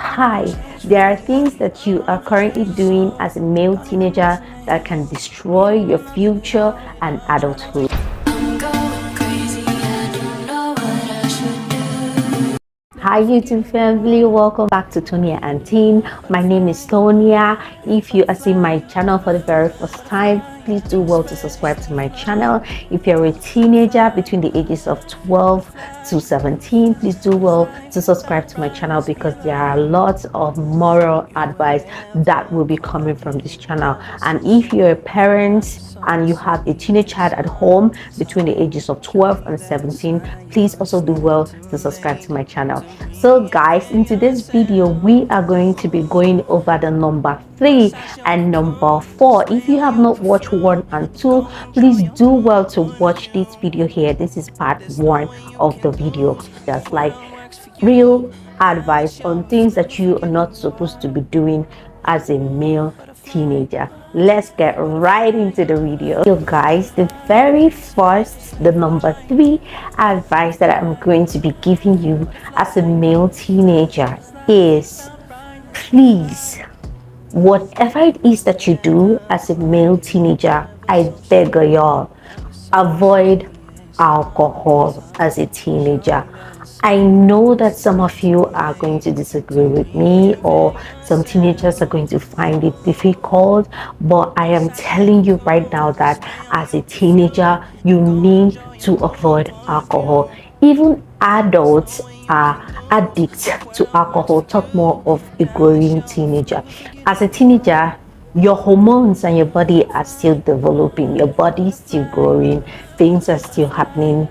Hi, there are things that you are currently doing as a male teenager that can destroy your future and adulthood. Hi YouTube family, welcome back to Tonia&Teen. My name is Tonia. If you are seeing my channel for the very first time, please do well to subscribe to my channel. If you're a teenager between the ages of 12 to 17, please do well to subscribe to my channel because there are lots of moral advice that will be coming from this channel. And if you're a parent and you have a teenage child at home between the ages of 12 and 17, please also do well to subscribe to my channel. So guys, in today's video we are going to be going over the number 3 and number 4. If you have not watched 1 and 2, please do well to watch this video here. This is part 1 of the video. Just like real advice on things that you are not supposed to be doing as a male teenager. Let's get right into the video. So guys, the very first, the number 3 advice that I'm going to be giving you as a male teenager is, please, whatever it is that you do as a male teenager, I beg y'all, avoid alcohol as a teenager. I know that some of you are going to disagree with me, or some teenagers are going to find it difficult, but I am telling you right now that as a teenager you need to avoid alcohol. Even adults are addicted to alcohol, talk more of a growing teenager. As a teenager, your hormones and your body are still developing, your body is still growing, things are still happening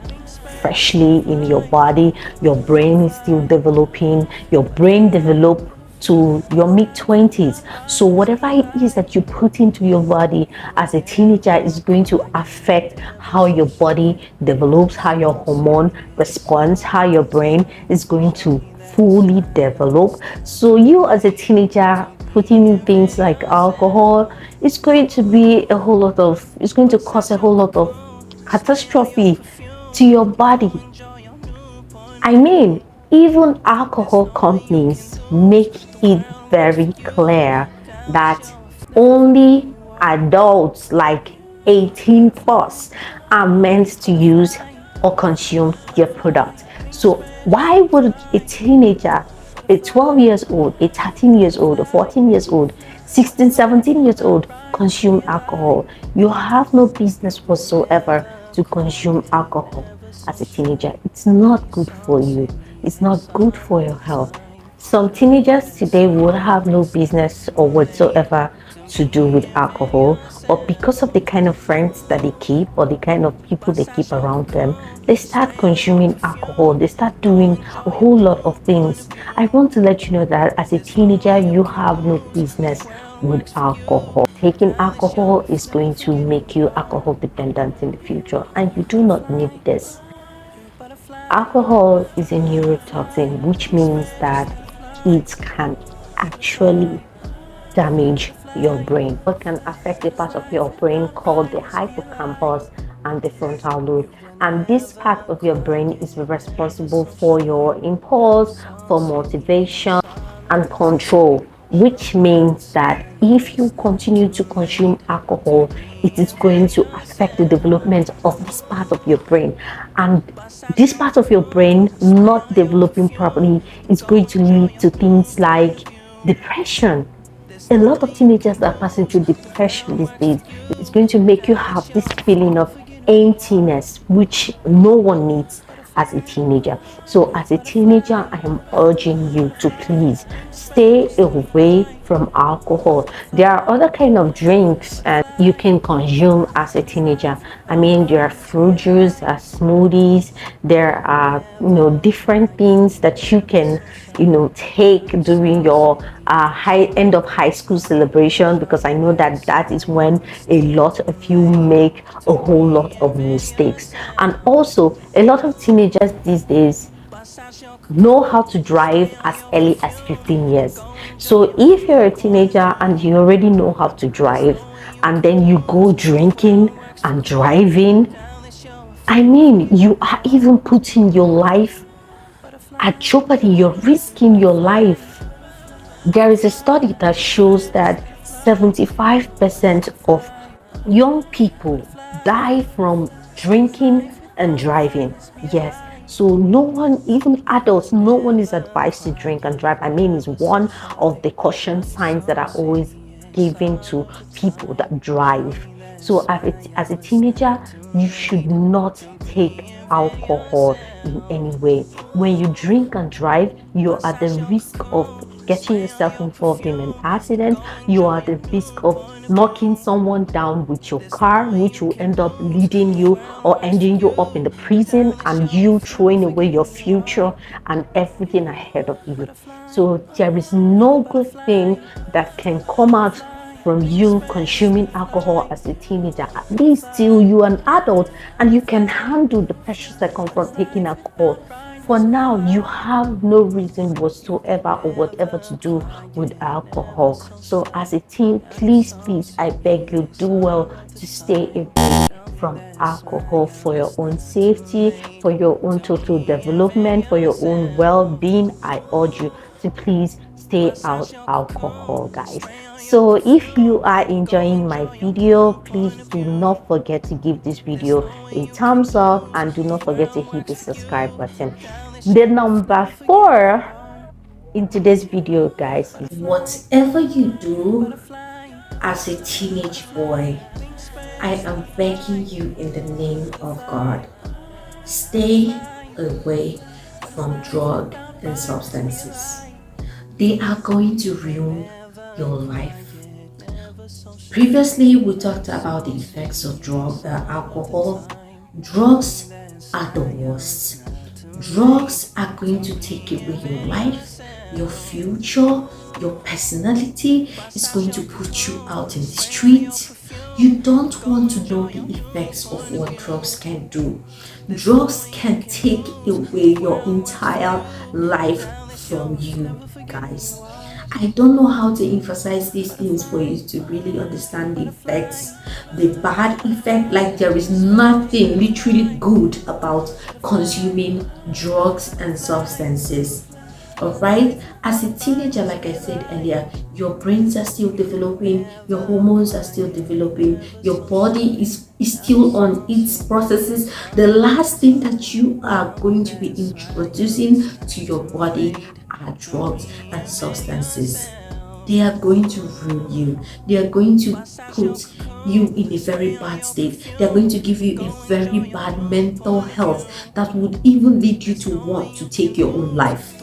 freshly in your body, your brain is still developing, your brain developed to your mid-20s. So whatever it is that you put into your body as a teenager is going to affect how your body develops, how your hormone responds, how your brain is going to fully develop. So you as a teenager putting in things like alcohol, it's going to cause a whole lot of catastrophe to your body. I mean, even alcohol companies make it very clear that only adults like 18 plus are meant to use or consume their product. So why would a teenager, a 12 years old, a 13 years old, a 14 years old, 16, 17 years old consume alcohol? You have no business whatsoever to consume alcohol as a teenager. It's not good for you. It's not good for your health. Some teenagers today would have no business or whatsoever to do with alcohol, but because of the kind of friends that they keep or the kind of people they keep around them, they start consuming alcohol. They start doing a whole lot of things. I want to let you know that as a teenager you have no business with alcohol. Taking alcohol is going to make you alcohol dependent in the future, and you do not need this. Alcohol is a neurotoxin, which means that it can actually damage your brain. It can affect a part of your brain called the hippocampus and the frontal lobe, and this part of your brain is responsible for your impulse, for motivation and control, which means that if you continue to consume alcohol, it is going to affect the development of this part of your brain, and this part of your brain not developing properly is going to lead to things like depression. A lot of teenagers are passing through depression these days. It's going to make you have this feeling of emptiness, which no one needs as a teenager. So as a teenager, I am urging you to please stay away from alcohol. There are other kind of drinks and you can consume as a teenager. I mean, there are fruit juice, there are smoothies, there are different things that you can take during your end of high school celebration, because I know that that is when a lot of you make a whole lot of mistakes. And also a lot of teenagers these days know how to drive as early as 15 years. So if you're a teenager and you already know how to drive, and then you go drinking and driving, I mean, you are even putting your life at jeopardy. You're risking your life There is a study that shows that 75% of young people die from drinking and driving. Yes. So no one, even adults, no one is advised to drink and drive. I mean, it's one of the caution signs that are always given to people that drive. So as a teenager, you should not take alcohol in any way. When you drink and drive, you're at the risk of getting yourself involved in an accident. You are at the risk of knocking someone down with your car, which will end up leading you or ending you up in the prison, and you throwing away your future and everything ahead of you. So there is no good thing that can come out from you consuming alcohol as a teenager. At least till you are an adult and you can handle the pressures that come from taking alcohol. For now, you have no reason whatsoever or whatever to do with alcohol. So as a teen, please, I beg you, do well to stay away from alcohol for your own safety, for your own total development, for your own well-being. I urge you to please stay out alcohol, guys. So if you are enjoying my video, please do not forget to give this video a thumbs up and do not forget to hit the subscribe button. The number 4 in today's video, guys, is whatever you do as a teenage boy, I am begging you in the name of God, stay away from drug and substances. They are going to ruin your life. Previously, we talked about the effects of alcohol. Drugs are the worst. Drugs are going to take away your life, your future, your personality. Is going to put you out in the street. You don't want to know the effects of what drugs can do. Drugs can take away your entire life from you, guys. I don't know how to emphasize these things for you to really understand the effects, the bad effect. Like, there is nothing literally good about consuming drugs and substances. Alright, as a teenager, like I said earlier, your brains are still developing, your hormones are still developing, your body is still on its processes. The last thing that you are going to be introducing to your body are drugs and substances. They are going to ruin you. They are going to put you in a very bad state. They are going to give you a very bad mental health that would even lead you to want to take your own life.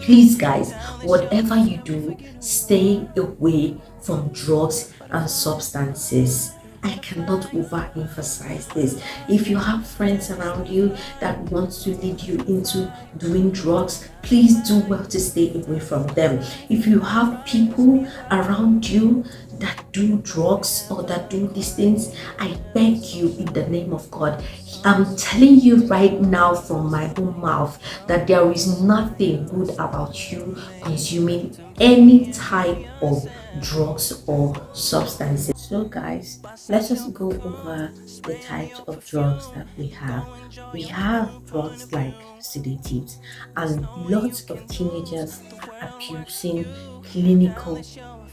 Please, guys, whatever you do, stay away from drugs and substances. I cannot overemphasize this. If you have friends around you that want to lead you into doing drugs, please do well to stay away from them. If you have people around you that do drugs or that do these things, I beg you in the name of God, I'm telling you right now from my own mouth that there is nothing good about you consuming any type of drugs or substances. So guys, let's just go over the types of drugs that we have. We have drugs like sedatives, and lots of teenagers are abusing clinical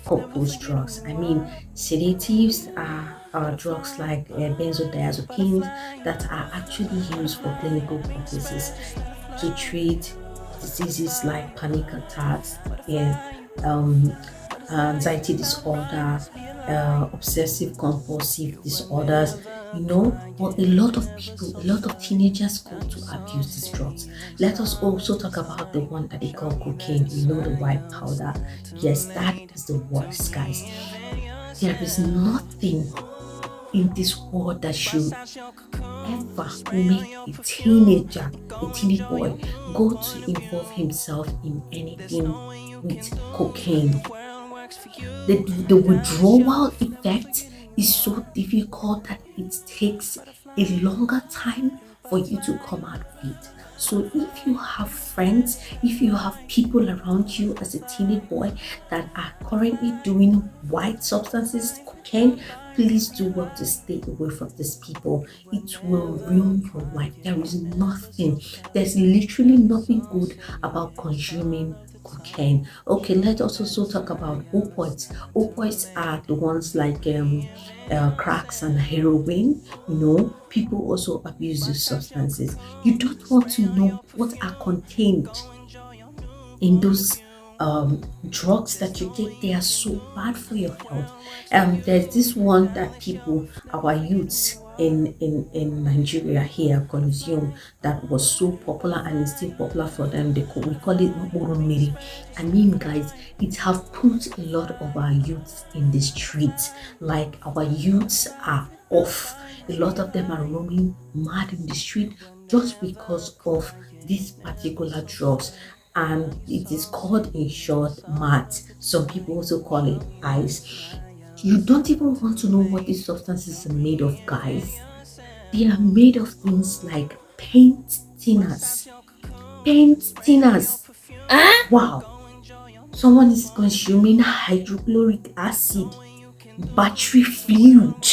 purpose drugs. I mean, sedatives are drugs like benzodiazepines that are actually used for clinical purposes to treat diseases like panic attacks and anxiety disorder, obsessive compulsive disorders, but a lot of people, a lot of teenagers go to abuse these drugs. Let us also talk about the one that they call cocaine, the white powder. Yes, that is the worst, guys. There is nothing in this world that should ever make a teenage boy, go to involve himself in anything with cocaine. The withdrawal effect is so difficult that it takes a longer time for you to come out of it. So if you have friends, if you have people around you as a teenage boy that are currently doing white substances, cocaine, please do well to stay away from these people. It will ruin your life. There's literally nothing good about consuming cocaine. Okay, let us also talk about opioids. Opioids are the ones like cracks and heroin. People also abuse these substances. You don't want to know what are contained in those drugs that you take. They are so bad for your health. There's this one that our youths in Nigeria here consume, that was so popular and is still popular for them. We call it Murumiri. I mean, guys, it have put a lot of our youths in the streets. Like, our youths are off. A lot of them are roaming mad in the street just because of these particular drugs, and it is called, in short, mat. Some people also call it ice. You don't even want to know what these substances are made of, guys. They are made of things like paint thinners. Paint thinners. Wow. Someone is consuming hydrochloric acid, battery fluid.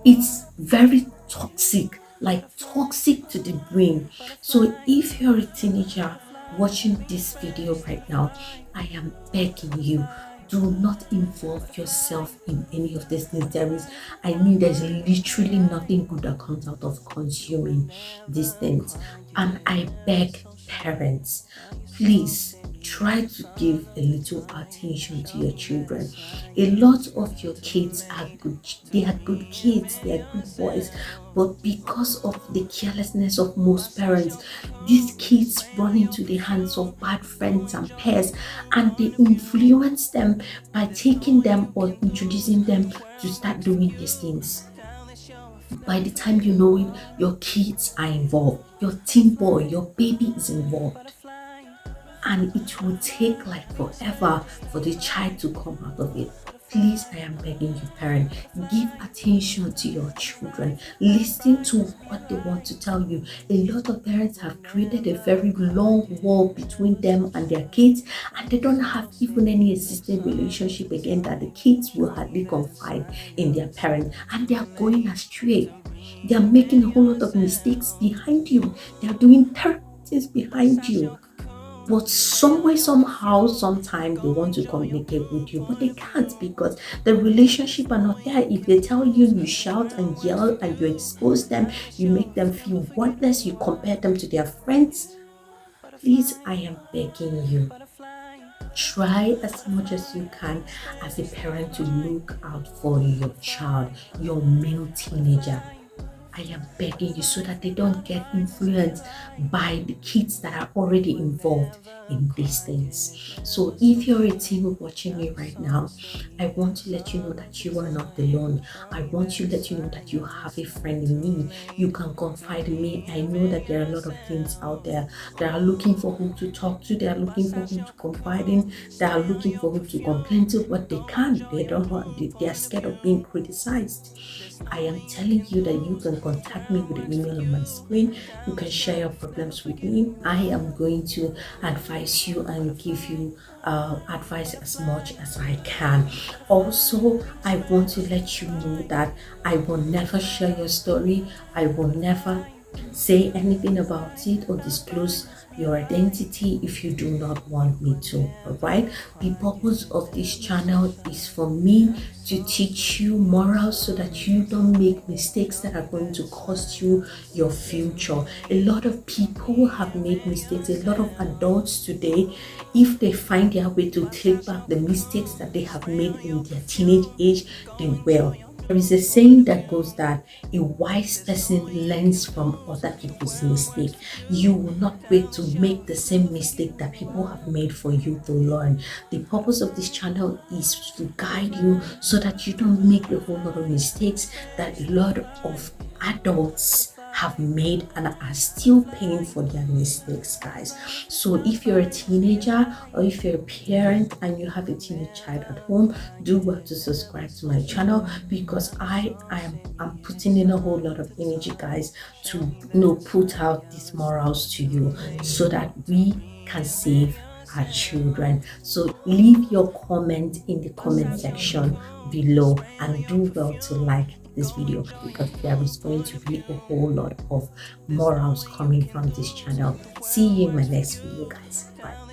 It's very toxic, like toxic to the brain. So if you're a teenager watching this video right now, I am begging you, do not involve yourself in any of these things. There's literally nothing good that comes out of consuming these things. And I beg parents, please try to give a little attention to your children. A lot of your kids are good. They are good kids. They are good boys. But because of the carelessness of most parents, these kids run into the hands of bad friends and peers, and they influence them by taking them or introducing them to start doing these things. By the time you know it, your kids are involved. Your teen boy, your baby is involved. And it will take like forever for the child to come out of it. Please, I am begging you, parent, give attention to your children. Listen to what they want to tell you. A lot of parents have created a very long wall between them and their kids, and they don't have even any existing relationship again, that the kids will hardly confide in their parents, and they are going astray. They are making a whole lot of mistakes behind you. They are doing terrible things behind you. But some way, somehow, sometimes they want to communicate with you, but they can't, because the relationship are not there. If they tell you, you shout and yell and you expose them, you make them feel worthless, you compare them to their friends. Please, I am begging you, try as much as you can as a parent to look out for your child, your male teenager. I am begging you, so that they don't get influenced by the kids that are already involved in these things. So if you're a teen watching me right now, I want to let you know that you are not alone. I want to let you know that you have a friend in me. You can confide in me. I know that there are a lot of teens out there that are looking for who to talk to. They are looking for who to confide in. They are looking for who to complain to, but they can't. They don't want. They are scared of being criticized. I am telling you that you can contact me with the email on my screen. You can share your problems with me. I am going to advise you and give you advice as much as I can. Also, I want to let you know that I will never share your story. I will never say anything about it or disclose your identity if you do not want me to. All right, the purpose of this channel is for me to teach you morals, so that you don't make mistakes that are going to cost you your future. A lot of people have made mistakes. A lot of adults today, if they find their way to take back the mistakes that they have made in their teenage age, they will. There is a saying that goes that a wise person learns from other people's mistake. You will not wait to make the same mistake that people have made for you to learn. The purpose of this channel is to guide you, so that you don't make a whole lot of mistakes that a lot of adults have made and are still paying for their mistakes, guys. So if you're a teenager, or if you're a parent and you have a teenage child at home, do well to subscribe to my channel, because I'm putting in a whole lot of energy, guys, to put out these morals to you, so that we can save our children. So leave your comment in the comment section below, and do well to like this video, because there is going to be a whole lot of morals coming from this channel. See you in my next video, guys. Bye.